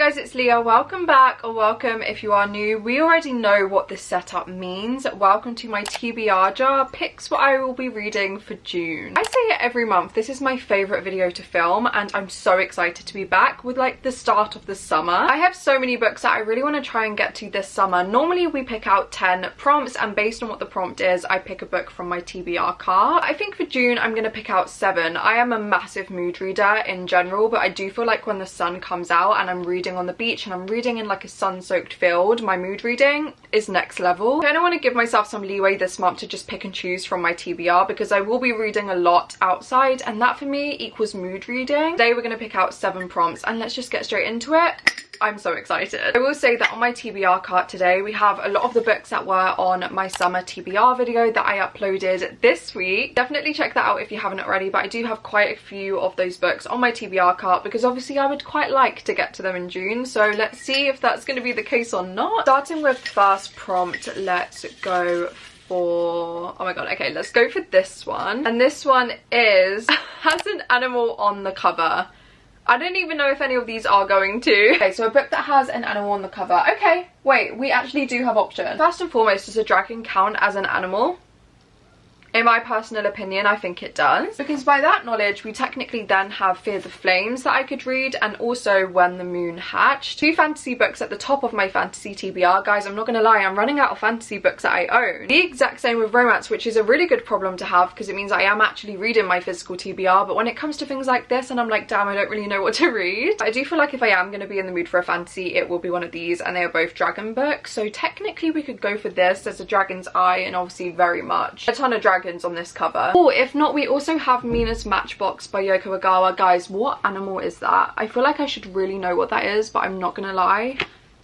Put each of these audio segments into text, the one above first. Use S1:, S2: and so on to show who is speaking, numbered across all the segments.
S1: guys, it's Leah. Welcome back, or welcome if you are new. We already know what this setup means. Welcome to my TBR jar, picks what I will be reading for June. I say it every month, this is my favourite video to film and I'm so excited to be back with like the start of the summer. I have so many books that I really want to try and get to this summer. Normally we pick out 10 prompts and based on what the prompt is, I pick a book from my TBR cart. I think for June I'm going to pick out 7. I am a massive mood reader in general, but I do feel like when the sun comes out and I'm reading on the beach and I'm reading in like a sun-soaked field, my mood reading is next level. I kind of want to give myself some leeway this month to just pick and choose from my TBR because I will be reading a lot outside and that for me equals mood reading. Today we're going to pick out 7 prompts and let's just get straight into it. I'm so excited. I will say that on my TBR cart today we have a lot of the books that were on my summer TBR video that I uploaded this week. Definitely check that out if you haven't already, but I do have quite a few of those books on my TBR cart because obviously I would quite like to get to them in June, so let's see if that's going to be the case or not. Starting with first prompt, let's go for, oh my god, okay, let's go for this one. And this one is has an animal on the cover. I don't even know if any of these are going to. Okay, so a book that has an animal on the cover. Okay, wait, we actually do have options. First and foremost, does a dragon count as an animal? In my personal opinion, I think it does. Because by that knowledge, we technically then have Fear the Flames that I could read and also When the Moon Hatched. 2 fantasy books at the top of my fantasy TBR. Guys, I'm not gonna lie, I'm running out of fantasy books that I own. The exact same with romance, which is a really good problem to have because it means I am actually reading my physical TBR, but when it comes to things like this and I'm like, damn, I don't really know what to read. I do feel like if I am gonna be in the mood for a fantasy, it will be one of these, and they are both dragon books. So technically we could go for this. There's a dragon's eye and obviously very much a ton of dragons on this cover. Or if not, we also have Mina's Matchbox by Yoko Ogawa. Guys, what animal is that? I feel like I should really know what that is, but I'm not gonna lie,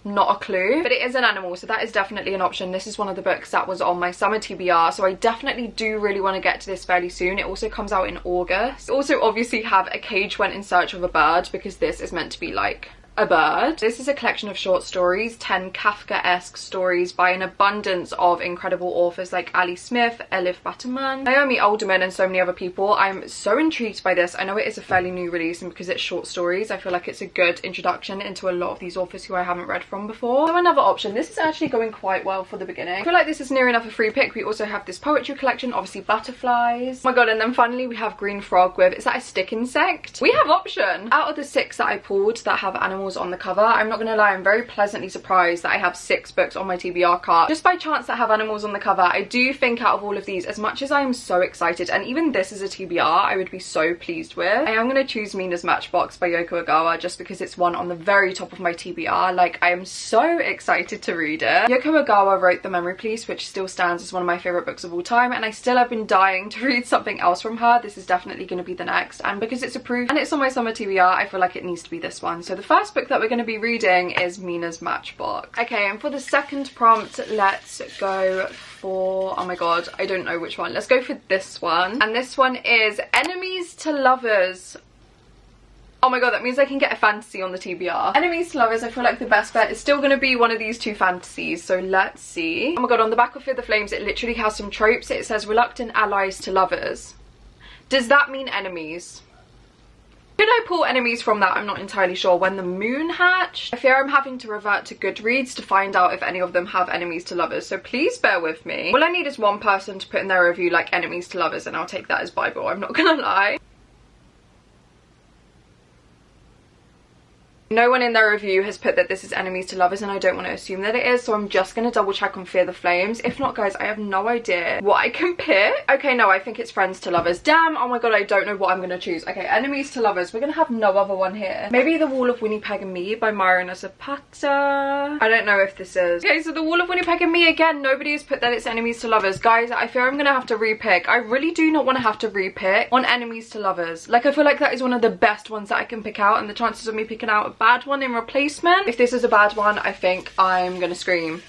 S1: not a clue. But it is an animal, so that is definitely an option. This is one of the books that was on my summer TBR, so I definitely do really want to get to this fairly soon. It also comes out in August. Also obviously have A Cage Went in Search of a Bird because this is meant to be like a bird. This is a collection of short stories, 10 Kafka-esque stories by an abundance of incredible authors like Ali Smith, Elif Batuman, Naomi Alderman and so many other people. I'm so intrigued by this. I know it is a fairly new release and because it's short stories I feel like it's a good introduction into a lot of these authors who I haven't read from before. So another option, this is actually going quite well for the beginning. I feel like this is near enough a free pick. We also have this poetry collection, obviously Butterflies. Oh my god, and then finally we have Green Frog with, is that a stick insect? We have option. Out of the 6 that I pulled that have animals on the cover, I'm not gonna lie, I'm very pleasantly surprised that I have 6 books on my TBR cart just by chance that have animals on the cover. I do think out of all of these, as much as I am so excited, and even this is a TBR I would be so pleased with, I am gonna choose Mina's Matchbox by Yoko Ogawa just because it's one on the very top of my TBR. Like, I am so excited to read it. Yoko Ogawa wrote The Memory Police, which still stands as one of my favorite books of all time, and I still have been dying to read something else from her. This is definitely going to be the next, and because it's approved and it's on my summer TBR, I feel like it needs to be this one. So the first book that we're going to be reading is Mina's Matchbox. Okay, and for the second prompt, let's go for, oh my god, I don't know which one. Let's go for this one, and this one is Enemies to Lovers. Oh my god, that means I can get a fantasy on the TBR. Enemies to Lovers, I feel like the best bet is still going to be one of these 2 fantasies, so let's see. Oh my god, on the back of Fear the Flames, it literally has some tropes. It says reluctant allies to lovers. Does that mean enemies? Could I pull enemies from that? I'm not entirely sure. When the Moon Hatched? I fear I'm having to revert to Goodreads to find out if any of them have enemies to lovers, so please bear with me. All I need is one person to put in their review like enemies to lovers and I'll take that as Bible, I'm not gonna lie. No one in their review has put that this is enemies to lovers and I don't want to assume that it is, so I'm just going to double check on Fear the Flames. If not, guys, I have no idea what I can pick. Okay, no, I think it's friends to lovers. Damn, oh my god, I don't know what I'm going to choose. Okay, enemies to lovers. We're going to have no other one here. Maybe The Wall of Winnipeg and Me by Marina Zapata. I don't know if this is. Okay, so The Wall of Winnipeg and Me again. Nobody has put that it's enemies to lovers. Guys, I fear I'm going to have to repick. I really do not want to have to repick on enemies to lovers. Like, I feel like that is one of the best ones that I can pick out, and the chances of me picking out a bad one in replacement, if this is a bad one, I think I'm gonna scream.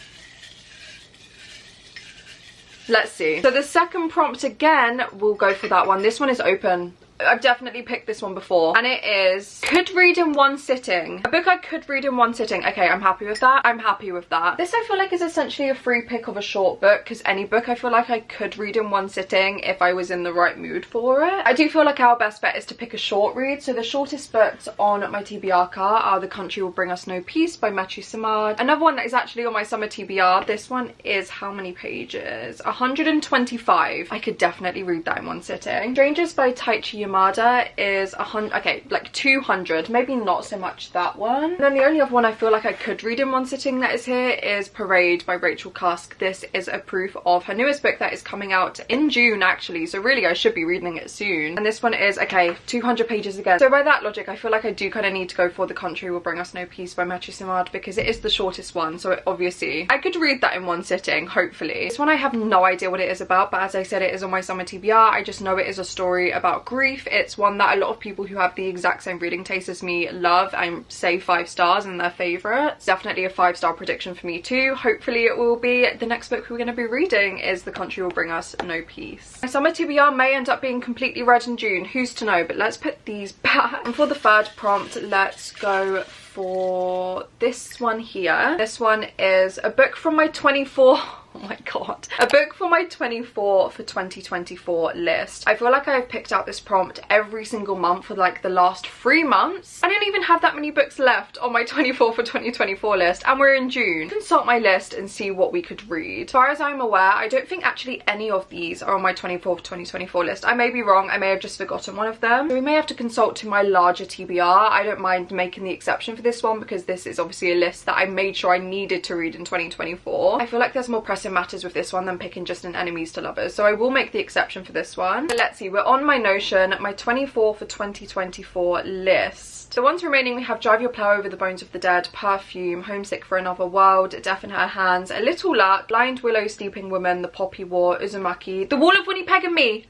S1: Let's see. So the second prompt again, we'll go for that one. This one is open. I've definitely picked this one before, and it is Could Read in One Sitting. A book I could read in one sitting. Okay, I'm happy with that. I'm happy with that. This I feel like is essentially a free pick of a short book, because any book I feel like I could read in one sitting if I was in the right mood for it. I do feel like our best bet is to pick a short read, so the shortest books on my TBR card are The Country Will Bring Us No Peace by Matthew Samad. Another one that is actually on my summer TBR. This one is how many pages? 125. I could definitely read that in one sitting. Strangers by Taichi Yamada is 100, okay, like 200, maybe not so much that one. And then the only other one I feel like I could read in one sitting that is here is Parade by Rachel Cusk. This is a proof of her newest book that is coming out in June actually, so really I should be reading it soon. And this one is, okay, 200 pages again. So by that logic, I feel like I do kind of need to go for The Country Will Bring Us No Peace by Matthew Samad, because it is the shortest one, so obviously I could read that in one sitting, hopefully. This one I have no idea what it is about, but as I said, it is on my summer TBR. I just know it is a story about grief. It's one that a lot of people who have the exact same reading taste as me love and say 5 stars and their favourites. Definitely a 5-star prediction for me too. Hopefully it will be. The next book we're going to be reading is The Country Will Bring Us No Peace. My summer TBR may end up being completely read in June, who's to know, but let's put these back. And for the third prompt, let's go for this one here. This one is a book from my 24 oh my god, a book for my 24 for 2024 list. I feel like I've picked out this prompt every single month for like the last 3 months. I don't even have that many books left on my 24 for 2024 list, and we're in June. Consult my list and see what we could read. As far as I'm aware, I don't think actually any of these are on my 24 for 2024 list. I may be wrong, I may have just forgotten one of them. So we may have to consult to my larger TBR. I don't mind making the exception for this one because this is obviously a list that I made sure I needed to read in 2024. I feel like there's more pressing matters with this one than picking just an enemies to lovers, so I will make the exception for this one. But let's see, we're on my Notion, my 24 for 2024 list. The ones remaining, we have Drive Your Plow Over the Bones of the Dead, Perfume, Homesick for Another World, Death in Her Hands, A Little Luck, Blind Willow, Sleeping Woman, The Poppy War, Uzumaki, The Wall of Winnipeg and Me.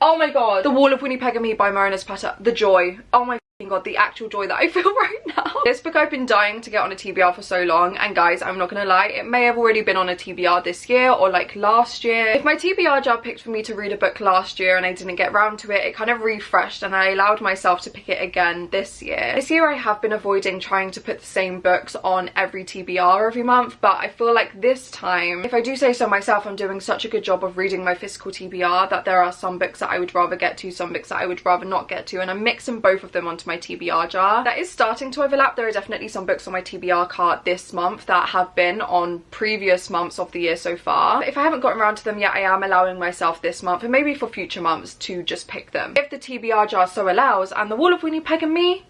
S1: Oh my god, The Wall of Winnipeg and Me by Marina's Patter. The joy. Oh my god, the actual joy that I feel right now. This book I've been dying to get on a TBR for so long, and guys, I'm not gonna lie, it may have already been on a TBR this year or like last year. If my TBR jar picked for me to read a book last year and I didn't get round to it, it kind of refreshed and I allowed myself to pick it again this year. This year I have been avoiding trying to put the same books on every TBR every month, but I feel like this time, if I do say so myself, I'm doing such a good job of reading my physical TBR that there are some books that I would rather get to, some books that I would rather not get to, and I'm mixing both of them onto my TBR jar. That is starting to overlap. There are definitely some books on my TBR card this month that have been on previous months of the year so far. But if I haven't gotten around to them yet, I am allowing myself this month and maybe for future months to just pick them if the TBR jar so allows. And The Wall of Winnipeg and Me,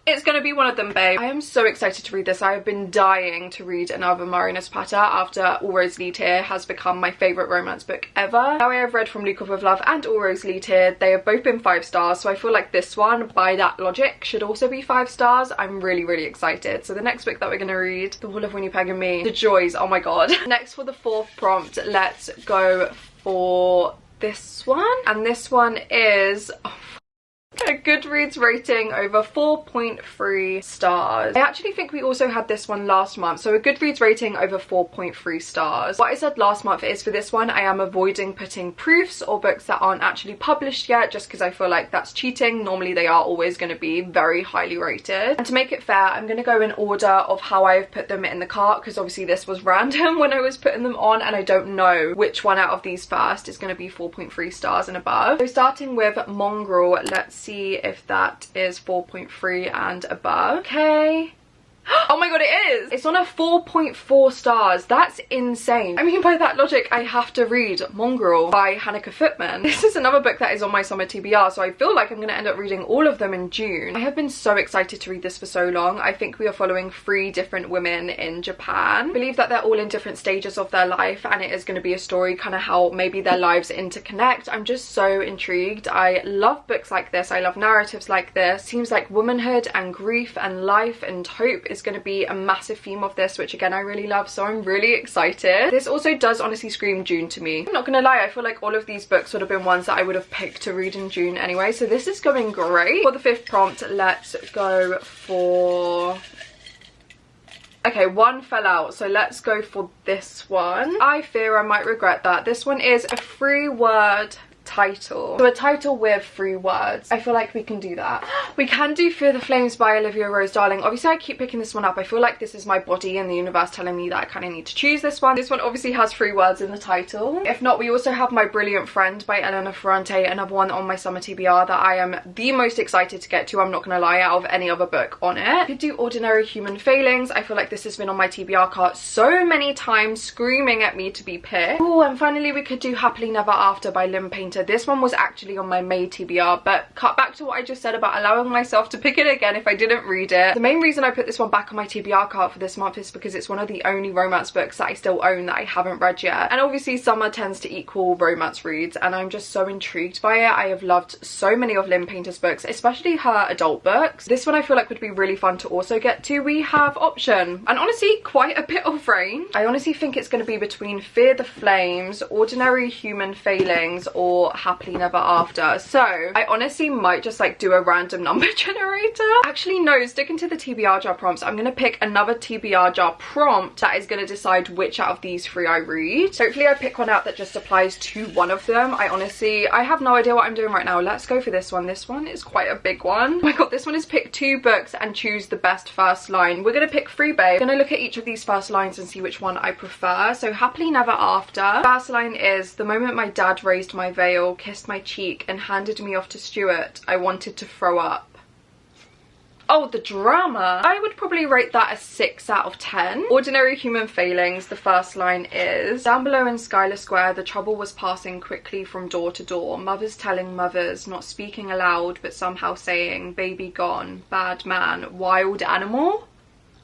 S1: it's gonna be one of them, babe. I am so excited to read this. I have been dying to read another Marina's Patter after All Rose Lead Here has become my favourite romance book ever. Now I have read From Luke with Love and All Rose Lead Here. They have both been 5 stars, so I feel like this one, by that logic, should also be 5 stars. I'm really, really excited. So the next book that we're gonna read, The Wall of Winnipeg and Me, The Joys, oh my god. Next, for the 4th prompt, let's go for this one. And this one is... a Goodreads rating over 4.3 stars. I actually think we also had this one last month, so a Goodreads rating over 4.3 stars. What I said last month is for this one I am avoiding putting proofs or books that aren't actually published yet, just because I feel like that's cheating. Normally they are always going to be very highly rated, and to make it fair I'm going to go in order of how I've put them in the cart, because obviously this was random when I was putting them on and I don't know which one out of these first is going to be 4.3 stars and above. So starting with Mongrel, let's see if that is 4.3 and above. Okay. Oh my god, it is! It's on a 4.4 stars. That's insane. I mean, by that logic, I have to read Mongrel by Hanneke Footman. This is another book that is on my summer TBR, so I feel like I'm going to end up reading all of them in June. I have been so excited to read this for so long. I think we are following 3 different women in Japan. I believe that they're all in different stages of their life, and it is going to be a story kind of how maybe their lives interconnect. I'm just so intrigued. I love books like this. I love narratives like this. Seems like womanhood and grief and life and hope is going to be a massive theme of this, which again I really love, so I'm really excited. This also does honestly scream June to me. I'm not gonna lie, I feel like all of these books would have been ones that I would have picked to read in June anyway, so this is going great. For the 5th prompt, let's go for... okay, one fell out, so let's go for this one. I fear I might regret that. This one is A Free Word title. So a title with 3 words. I feel like we can do that. We can do Fear the Flames by Olivia Rose Darling. Obviously I keep picking this one up. I feel like this is my body and the universe telling me that I kind of need to choose this one. This one obviously has 3 words in the title. If not, we also have My Brilliant Friend by Eleanor Ferrante, another one on my summer TBR that I am the most excited to get to, I'm not gonna lie, out of any other book on it. I could do Ordinary Human Failings. I feel like this has been on my TBR cart so many times, screaming at me to be picked. Oh, and finally we could do Happily Never After by Lynn Painter. This one was actually on my May TBR, but cut back to what I just said about allowing myself to pick it again if I didn't read it. The main reason I put this one back on my TBR cart for this month is because it's one of the only romance books that I still own that I haven't read yet. And obviously summer tends to equal romance reads, and I'm just so intrigued by it. I have loved so many of Lynn Painter's books, especially her adult books. This one I feel like would be really fun to also get to. We have option, and honestly quite a bit of range. I honestly think it's going to be between Fear the Flames, Ordinary Human Failings, or Happily Never After. So I honestly might just like do a random number generator. Actually no, sticking to the TBR jar prompts, I'm going to pick another TBR jar prompt that is going to decide which out of these 3 I read. Hopefully I pick one out that just applies to one of them. I have no idea what I'm doing right now. Let's go for this one. This one is quite a big one. Oh my god, this one is pick 2 books and choose the best first line. We're going to pick 3, babe. I'm going to look at each of these first lines and see which one I prefer. So Happily Never After. First line is, the moment my dad raised my veil, kissed my cheek and handed me off to Stuart, I wanted to throw up. Oh, the drama. I would probably rate that a 6 out of 10. Ordinary Human Failings, the first line is, down below in Schuyler Square, the trouble was passing quickly from door to door. Mothers telling mothers, not speaking aloud, but somehow saying, baby gone, bad man, wild animal.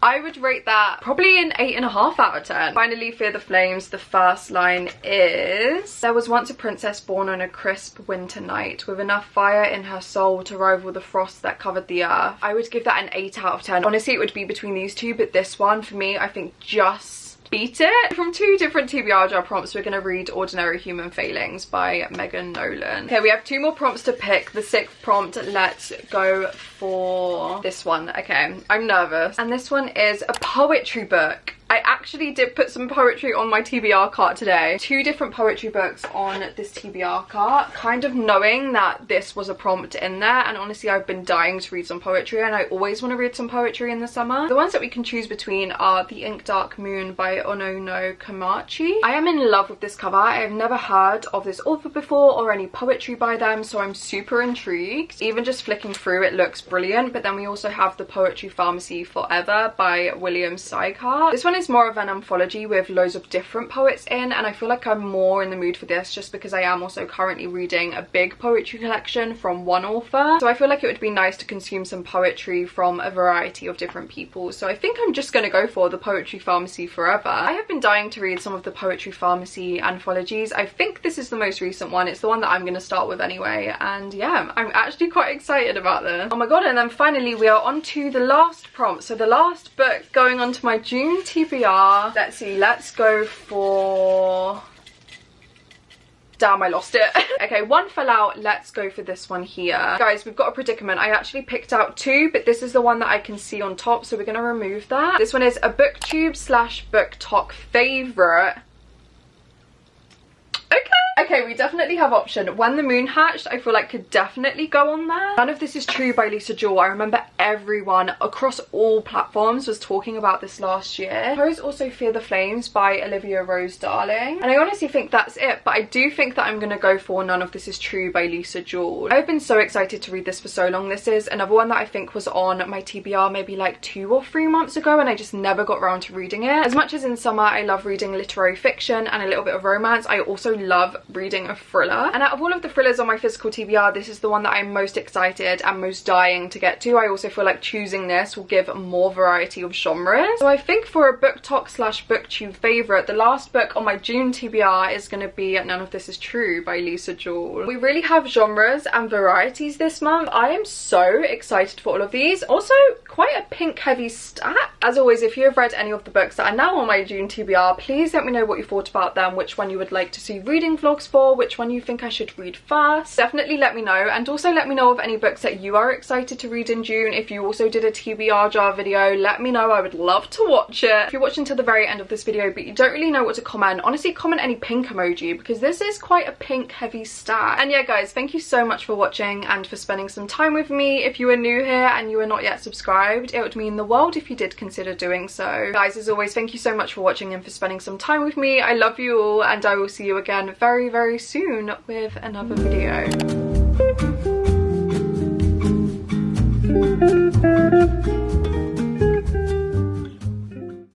S1: I would rate that probably an 8.5 out of 10. Finally, Fear the Flames, the first line is, there was once a princess born on a crisp winter night with enough fire in her soul to rival the frost that covered the earth. I would give that an 8 out of 10. Honestly, it would be between these 2, but this one for me, I think just beat it. From 2 different TBR jar prompts, we're going to read Ordinary Human Failings by Megan Nolan. Okay, we have 2 more prompts to pick. The 6th prompt, let's go for this one. Okay, I'm nervous. And this one is a poetry book. I actually did put some poetry on my TBR cart today. 2 different poetry books on this TBR cart, kind of knowing that this was a prompt in there, and honestly I've been dying to read some poetry and I always want to read some poetry in the summer. The ones that we can choose between are The Ink Dark Moon by Onono Kamachi. I am in love with this cover. I have never heard of this author before or any poetry by them, so I'm super intrigued. Even just flicking through it looks brilliant. But then we also have The Poetry Pharmacy Forever by William Sykehart. This one is more of an anthology with loads of different poets in, and I feel like I'm more in the mood for this just because I am also currently reading a big poetry collection from one author, so I feel like it would be nice to consume some poetry from a variety of different people. So I think I'm just going to go for The Poetry Pharmacy Forever. I have been dying to read some of the Poetry Pharmacy anthologies. I think this is the most recent one. It's the one that I'm going to start with anyway, and yeah, I'm actually quite excited about this. Oh my god. And then finally we are on to the last prompt, so the last book going on to my June TBR. Let's see, let's go for, damn, I lost it. Okay, one fell out. Let's go for this one here. Guys, we've got a predicament. I actually picked out 2, but this is the one that I can see on top, so we're gonna remove that. This one is a booktube / BookTok favorite. Okay, we definitely have option. When the Moon Hatched, I feel like could definitely go on there. None of This Is True by Lisa Jewell. I remember everyone across all platforms was talking about this last year. I suppose also Fear the Flames by Olivia Rose Darling. And I honestly think that's it, but I do think that I'm gonna go for None of This Is True by Lisa Jewell. I've been so excited to read this for so long. This is another one that I think was on my TBR maybe like 2 or 3 months ago, and I just never got around to reading it. As much as in summer I love reading literary fiction and a little bit of romance, I also love reading a thriller, and out of all of the thrillers on my physical TBR, this is the one that I'm most excited and most dying to get to. I also feel like choosing this will give more variety of genres. So I think for a BookTok / BookTube favourite, the last book on my June TBR is going to be None of This Is True by Lisa Jewell. We really have genres and varieties this month. I am so excited for all of these. Also quite a pink heavy stack. As always, if you have read any of the books that are now on my June TBR, please let me know what you thought about them, which one you would like to see reading vlogs for, which one you think I should read first. Definitely let me know, and also let me know of any books that you are excited to read in June. If you also did a TBR jar video, let me know. I would love to watch it. If you're watching till the very end of this video but you don't really know what to comment, honestly comment any pink emoji, because this is quite a pink heavy stack. And yeah guys, thank you so much for watching and for spending some time with me. If you are new here and you are not yet subscribed, it would mean the world if you did consider doing so. Guys, as always, thank you so much for watching and for spending some time with me. I love you all, and I will see you again very, very soon with another video.